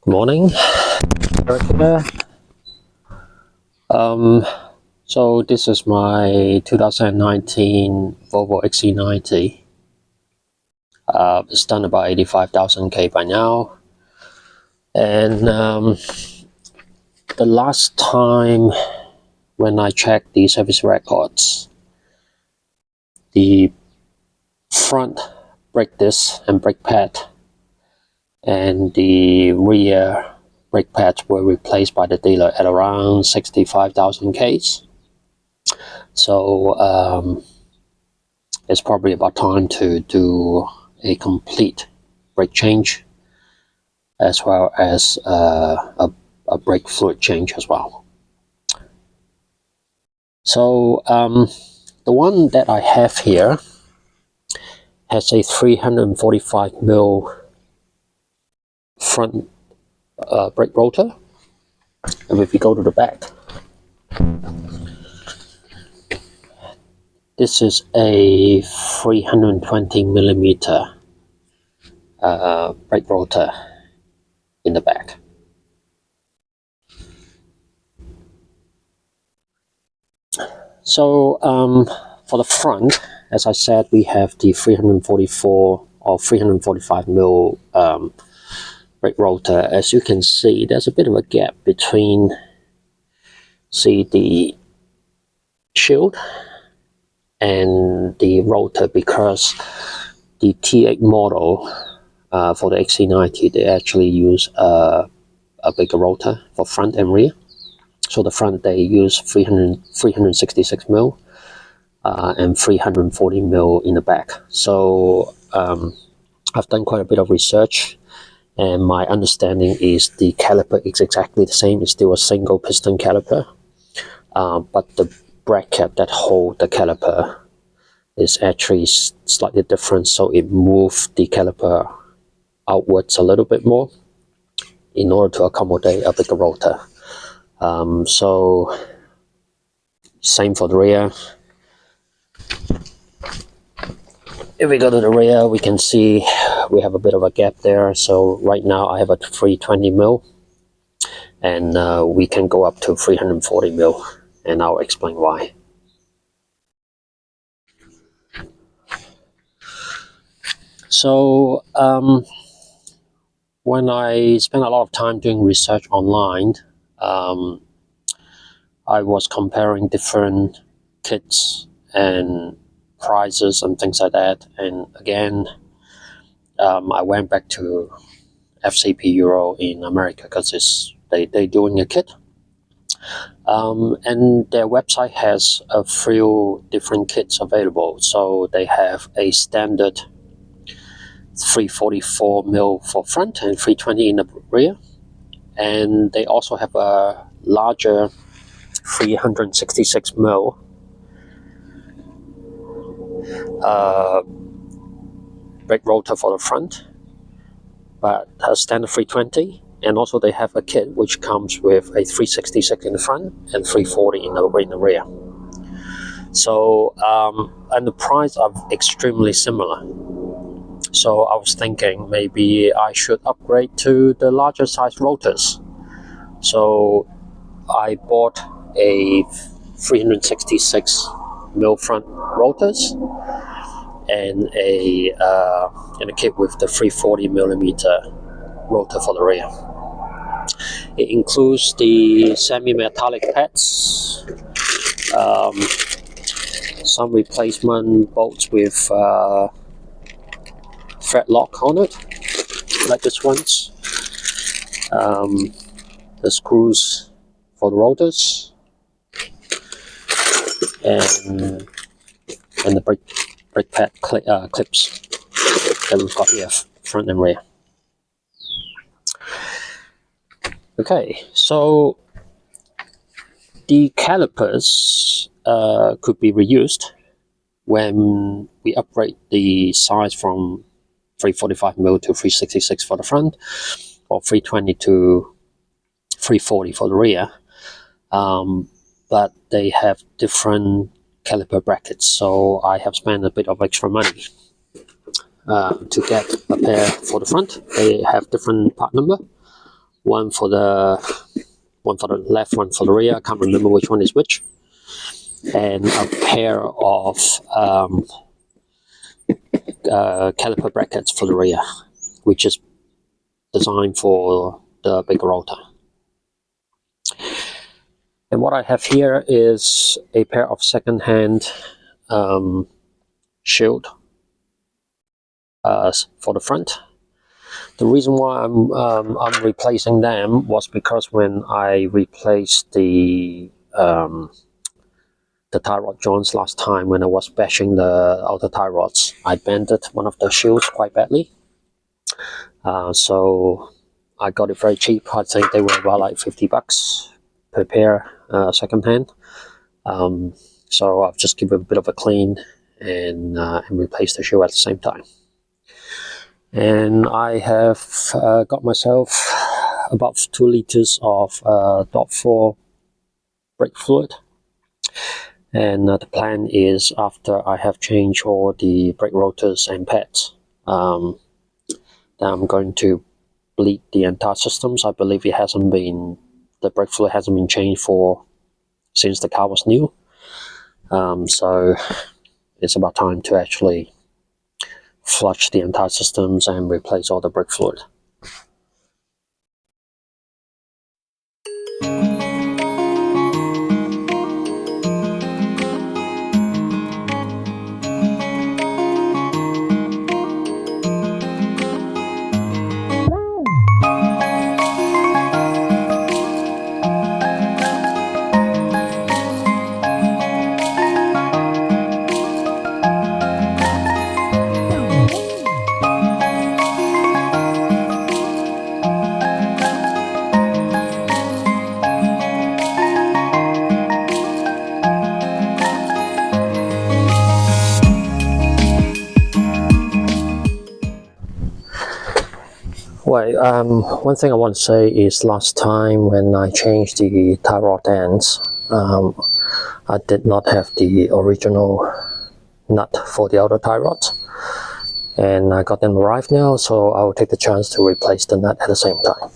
Good morning, Eric here. So this is my 2019 Volvo XC90. It's done about 85,000 K by now. And the last time when I checked the service records, the front brake disc and brake pad and the rear brake pads were replaced by the dealer at around 65,000 Ks. So it's probably about time to do a complete brake change, as well as a brake fluid change as well. So the one that I have here has a 345mm front brake rotor, and if you go to the back, this is a 320mm brake rotor in the back. So for the front, as I said, we have the 344 or 345mm brake rotor. As you can see, there's a bit of a gap between, see, the shield and the rotor, because the T8 model for the XC90, they actually use a bigger rotor for front and rear. So the front, they use 366mm and 340mm in the back. So I've done quite a bit of research, and my understanding is the caliper is exactly the same. It's still a single piston caliper, but the bracket that holds the caliper is actually slightly different, so it moves the caliper outwards a little bit more in order to accommodate a bigger rotor. So same for the rear. If we go to the rear, we can see we have a bit of a gap there. So right now I have a 320mm, and we can go up to 340mm, and I'll explain why. So when I spent a lot of time doing research online, I was comparing different kits and prices and things like that, and again I went back to FCP Euro in America, because they're doing a kit, and their website has a few different kits available. So they have a standard 344mm for front and 320 in the rear, and they also have a larger 366mm brake rotor for the front, but a standard 320. And also they have a kit which comes with a 366 in the front and 340 in the rear. So and the price are extremely similar. So I was thinking maybe I should upgrade to the larger size rotors. So I bought a 366mm front rotors and a kit with the 340mm rotor for the rear. It includes the semi-metallic pads, some replacement bolts with thread lock on it, like this ones, the screws for the rotors, and the brake pad clips that we've got here, front and rear. Okay, so the calipers could be reused when we upgrade the size from 345mm to 366 for the front, or 320 to 340 for the rear, but they have different caliper brackets, so I have spent a bit of extra money to get a pair for the front. They have different part number. one for the left, one for the rear. I can't remember which one is which. And a pair of caliper brackets for the rear, which is designed for the big rotor. And what I have here is a pair of second-hand shield for the front. The reason why I'm replacing them was because when I replaced the tie rod joints last time, when I was bashing the outer tie rods, I bended one of the shields quite badly. So I got it very cheap. I think they were about like $50 per pair, second hand. So I've just given it a bit of a clean and replaced the shield at the same time. And I have got myself about 2 liters of .4 brake fluid. And the plan is, after I have changed all the brake rotors and pads, then I'm going to bleed the entire systems. I believe the brake fluid hasn't been changed since the car was new. So it's about time to actually flush the entire systems and replace all the brake fluid. Wait, one thing I want to say is, last time when I changed the tie rod ends, I did not have the original nut for the outer tie rods, and I got them arrived now, so I will take the chance to replace the nut at the same time.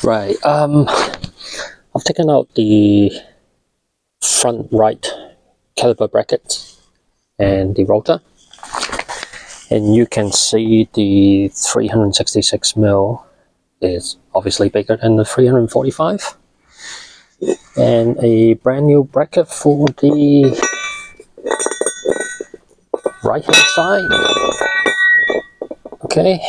Right, I've taken out the front right caliper bracket and the rotor, and you can see the 366mm is obviously bigger than the 345, and a brand new bracket for the right hand side. Okay,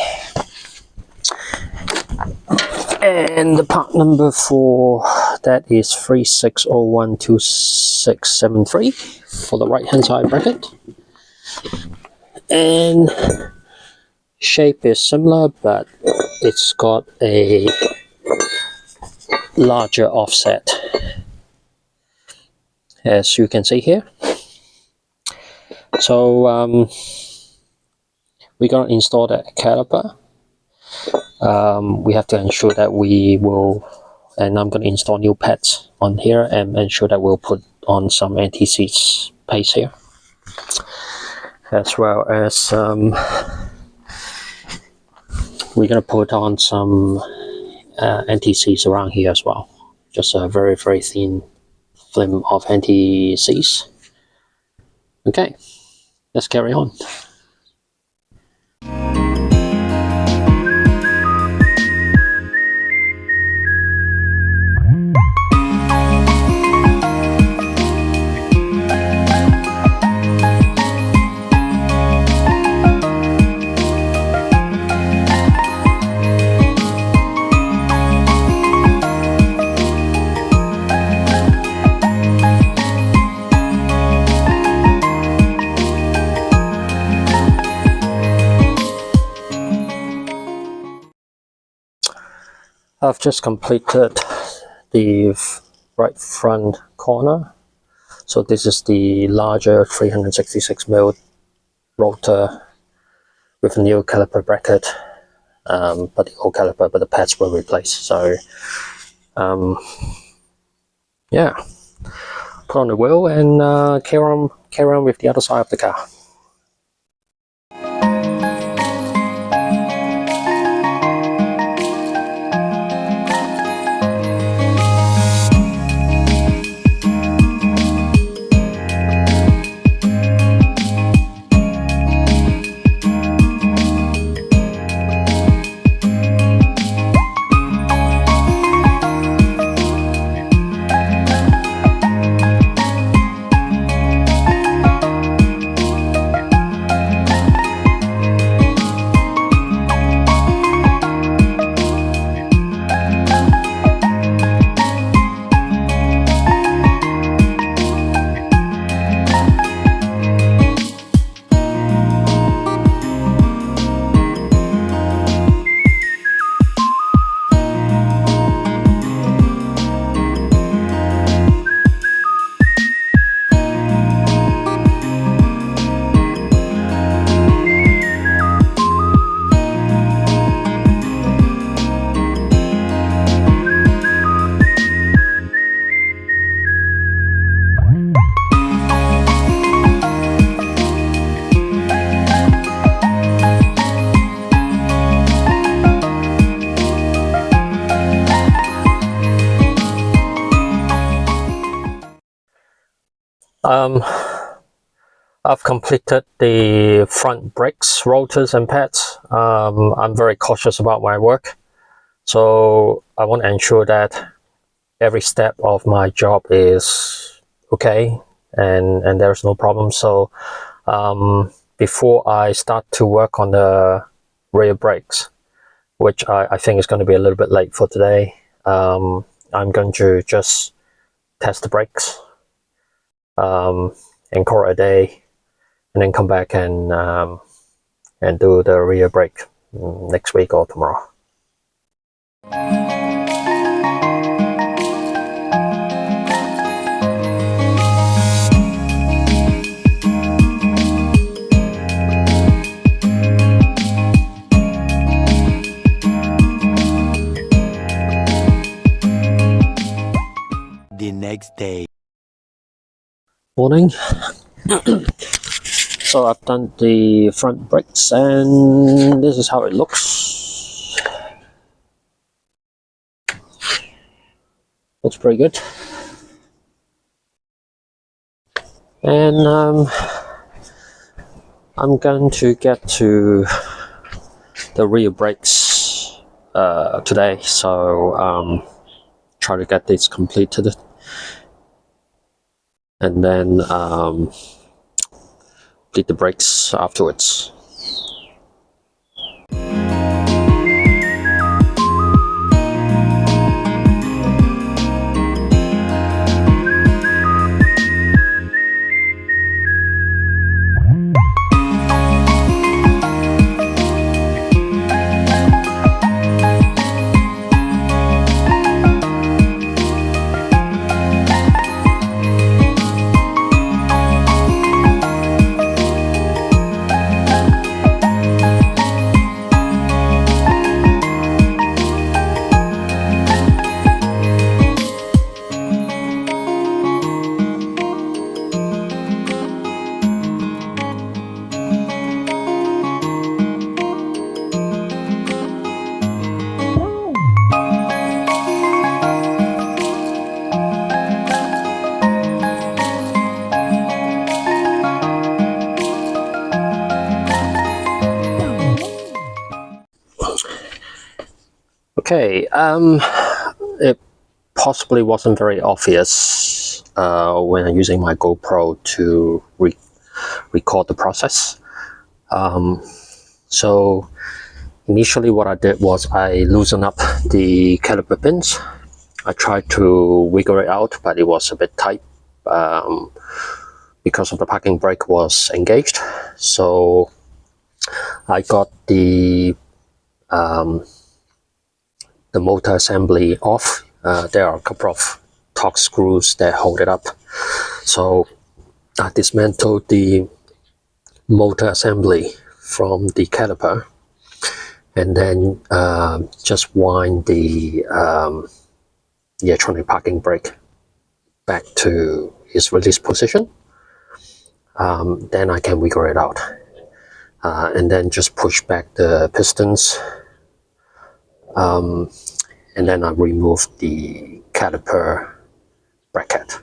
and the part number for that is 36012673 for the right hand side bracket, and shape is similar, but it's got a larger offset, as you can see here. So we're going to install that caliper. We have to ensure that we will, and I'm going to install new pads on here and ensure that we'll put on some anti-seize paste here, as well as we're going to put on some anti-seize around here as well, just a very thin film of anti-seize. Okay, let's carry on. I've just completed the right front corner. So this is the larger 366mm rotor with a new caliper bracket, but the old caliper, but the pads were replaced. So yeah, put on the wheel and carry on with the other side of the car. I've completed the front brakes, rotors and pads. I'm very cautious about my work, so I want to ensure that every step of my job is okay and there's no problem. So before I start to work on the rear brakes, which I think is going to be a little bit late for today, I'm going to just test the brakes and call it a day, and then come back and do the rear brake next week or tomorrow. The next day. Morning. So I've done the front brakes and this is how it looks. Looks pretty good. And I'm going to get to the rear brakes today, so try to get this completed and then did the brakes afterwards. Okay, it possibly wasn't very obvious when I'm using my GoPro to record the process. So initially what I did was I loosened up the caliper pins. I tried to wiggle it out, but it was a bit tight because of the parking brake was engaged. So I got the motor assembly off. There are a couple of Torx screws that hold it up. So I dismantled the motor assembly from the caliper and then just wind the electronic parking brake back to its release position. Then I can wiggle it out and then just push back the pistons, and then I remove the caliper bracket.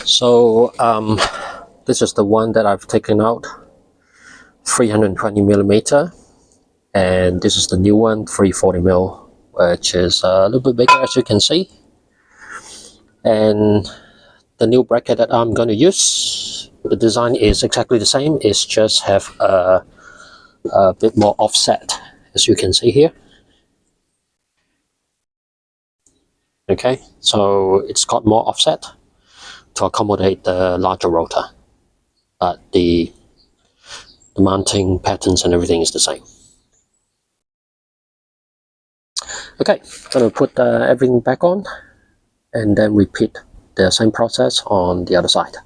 So this is the one that I've taken out, 320mm, and this is the new one, 340mm, which is a little bit bigger, as you can see. And the new bracket that I'm going to use, the design is exactly the same, it's just have a bit more offset, as you can see here. Okay, so it's got more offset to accommodate the larger rotor, but the mounting patterns and everything is the same. Okay, I'm going to put everything back on and then repeat the same process on the other side.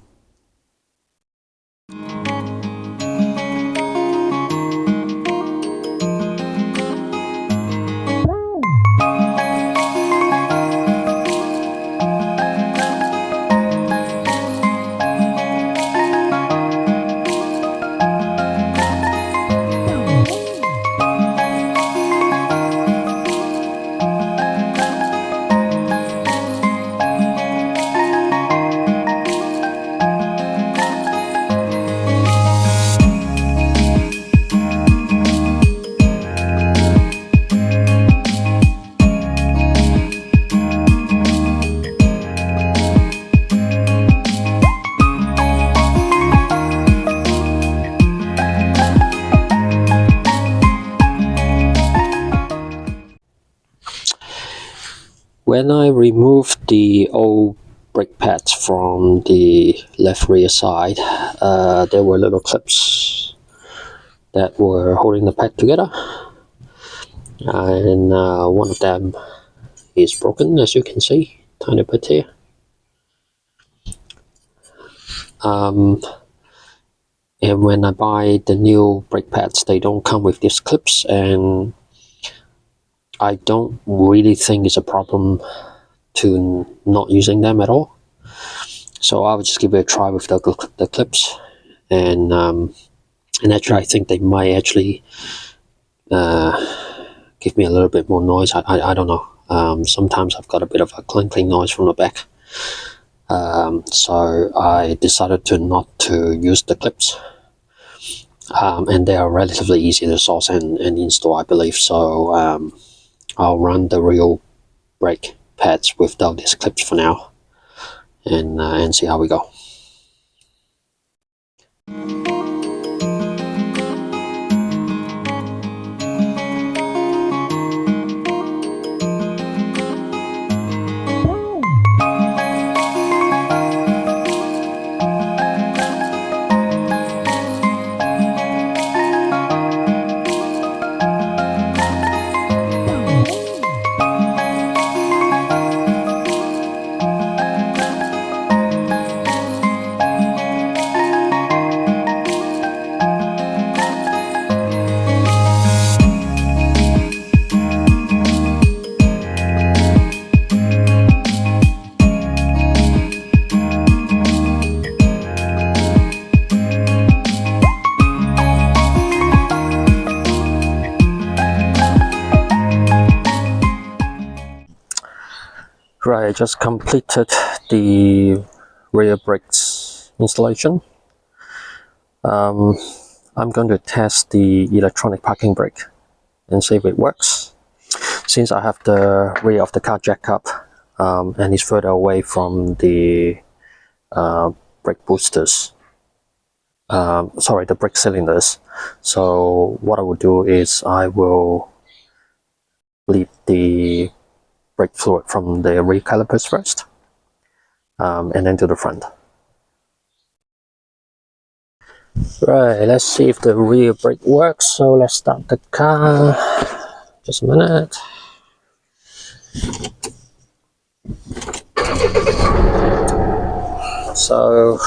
When I removed the old brake pads from the left rear side, there were little clips that were holding the pad together, and one of them is broken, as you can see, tiny bit here. And when I buy the new brake pads, they don't come with these clips, and I don't really think it's a problem to not using them at all. So I would just give it a try with the clips, and actually I think they might actually give me a little bit more noise. I don't know. Sometimes I've got a bit of a clinking noise from the back. So I decided not to use the clips. And they are relatively easy to source and install, I believe. So I'll run the real brake pads without these clips for now, and see how we go. Right, I just completed the rear brakes installation. I I'm going to test the electronic parking brake and see if it works. Since I have the rear of the car jacked up and it's further away from the brake boosters, sorry, the brake cylinders. So what I will do is I will bleed the brake fluid from the rear calipers first, and then to the front. Right, let's see if the rear brake works. So let's start the car. Just a minute. So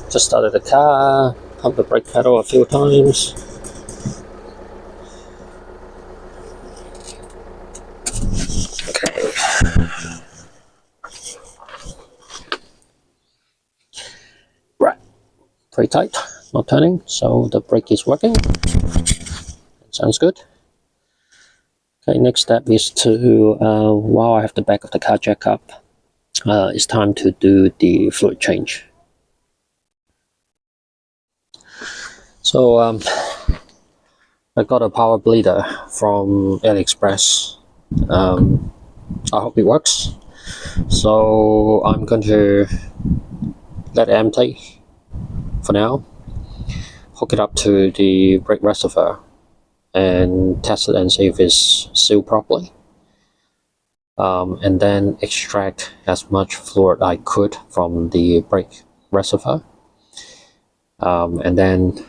just started the car, pumped the brake pedal a few times. Okay. Right, pretty tight, not turning, so the brake is working. Sounds good. Okay, next step is to, while I have the back of the car jack up, it's time to do the fluid change. So I got a power bleeder from AliExpress. I hope it works. So I'm going to let it empty for now, hook it up to the brake reservoir and test it and see if it's sealed properly, and then extract as much fluid I could from the brake reservoir, and then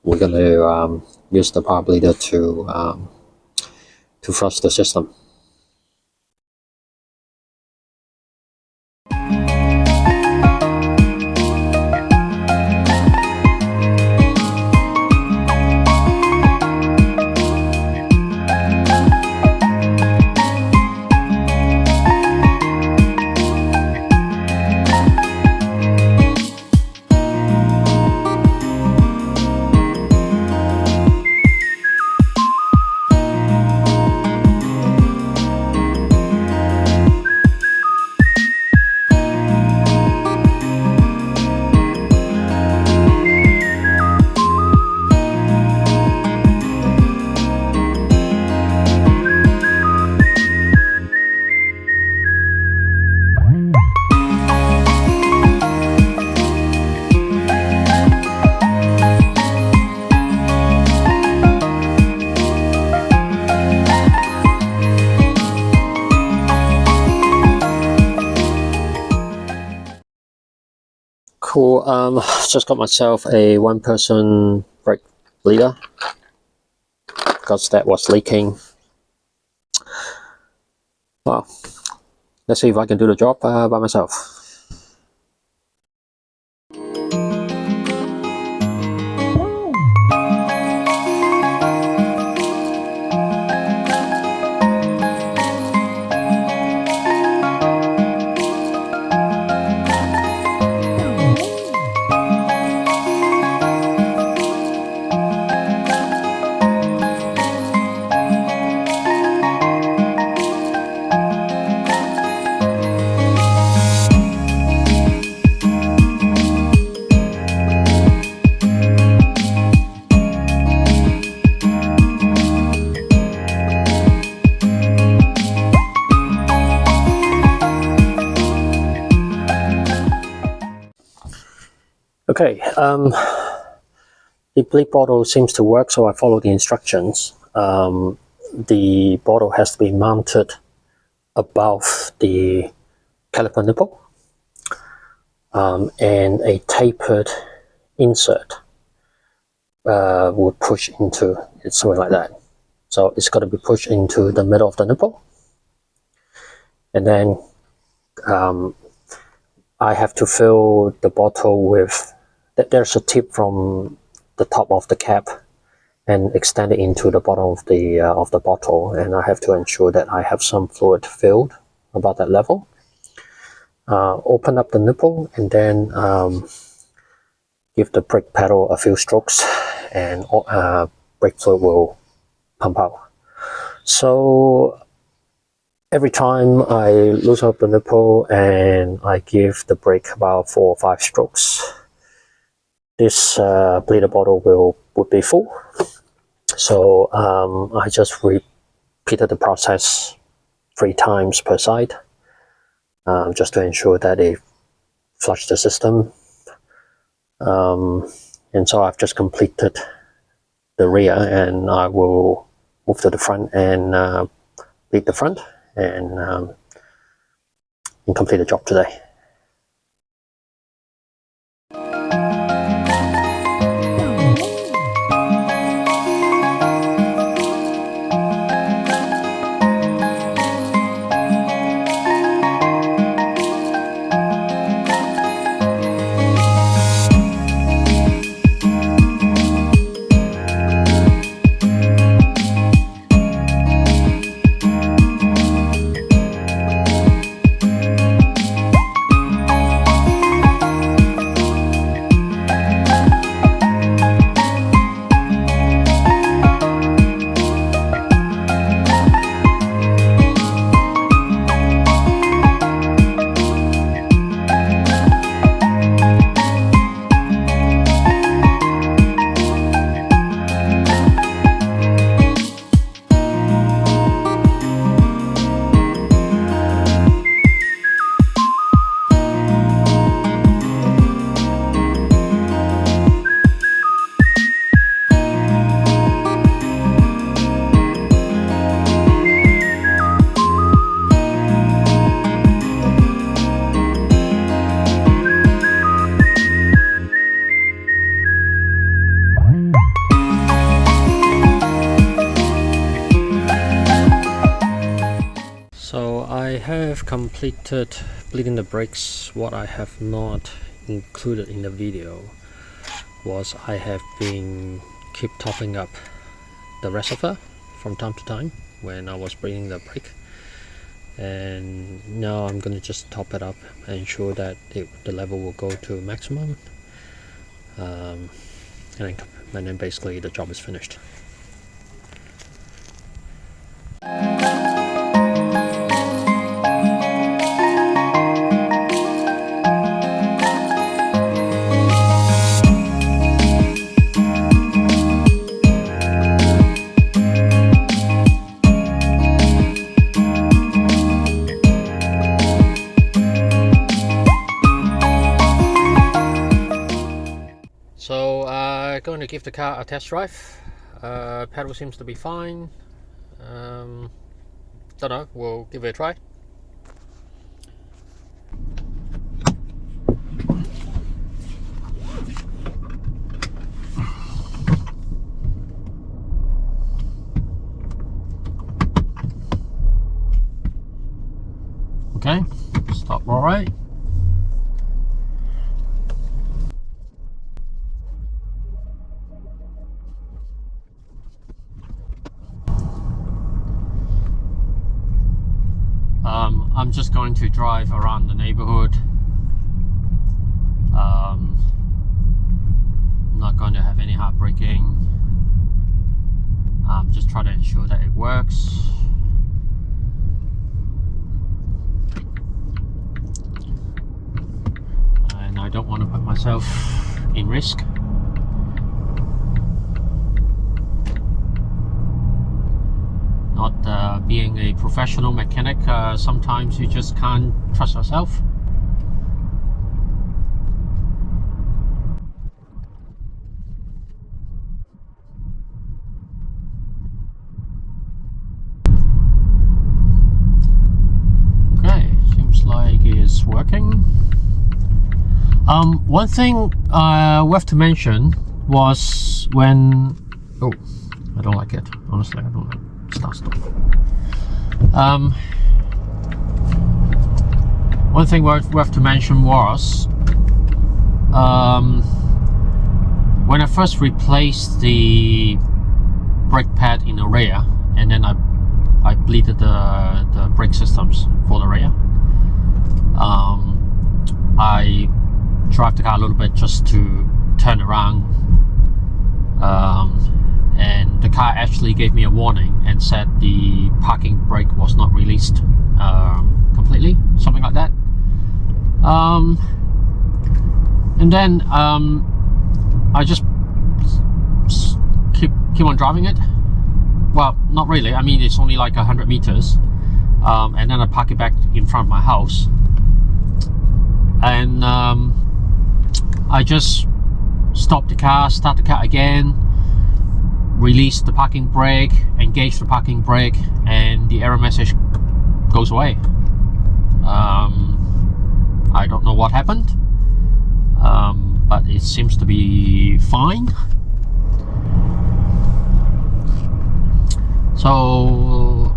we're going to use the power bleeder to flush the system. Cool. Just got myself a one-person brake bleeder because that was leaking. Well, let's see if I can do the job by myself. Okay, the bleed bottle seems to work, so I follow the instructions. The bottle has to be mounted above the caliper nipple, and a tapered insert would push into it, something like that. So it's got to be pushed into the middle of the nipple, and then I have to fill the bottle with, there's a tip from the top of the cap and extend it into the bottom of the bottle, and I have to ensure that I have some fluid filled about that level. Open up the nipple and then give the brake pedal a few strokes, and brake fluid will pump out. So every time I loosen up the nipple and I give the brake about 4 or 5 strokes, this bleeder bottle would be full. So I just repeated the process 3 times per side, just to ensure that it flushed the system. And so I've just completed the rear, and I will move to the front and bleed the front and complete the job today. So I have completed bleeding the brakes. What I have not included in the video was I have been keep topping up the reservoir from time to time when I was bleeding the brake, and now I'm going to just top it up and ensure that the level will go to maximum, and then basically the job is finished. So going to give the car a test drive. Pedal seems to be fine. Don't know, we'll give it a try. Okay, stop all right. I'm just going to drive around the neighborhood. Not going to have any hard braking. Just try to ensure that it works. And I don't want to put myself in risk. Not being a professional mechanic, sometimes you just can't trust yourself. Okay, seems like it's working. One thing worth to mention was when... Oh, I don't like it. Honestly, I don't like it. Stop. One thing worth to mention was when I first replaced the brake pad in the rear, and then I bleeded the brake systems for the rear. I drive the car a little bit just to turn around, and the car actually gave me a warning and said the parking brake was not released completely, something like that. And then I just keep on driving it. Well, not really. I mean, it's only like 100 meters, and then I park it back in front of my house, and I just stop the car, start the car again, release the parking brake, engage the parking brake, and the error message goes away. I don't know what happened, but it seems to be fine. So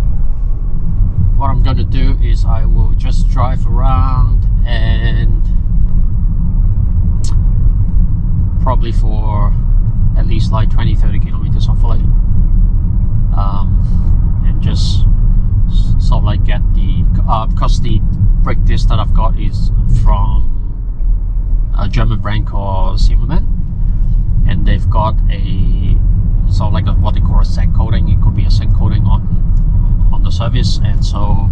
what I'm going to do is I will just drive around and probably for at least like 20-30 kilometers hopefully, and just sort of like get the because the brake disc that I've got is from a German brand called Zimmermann, and they've got a sort of like what they call a set coating. It could be a set coating on the surface, and so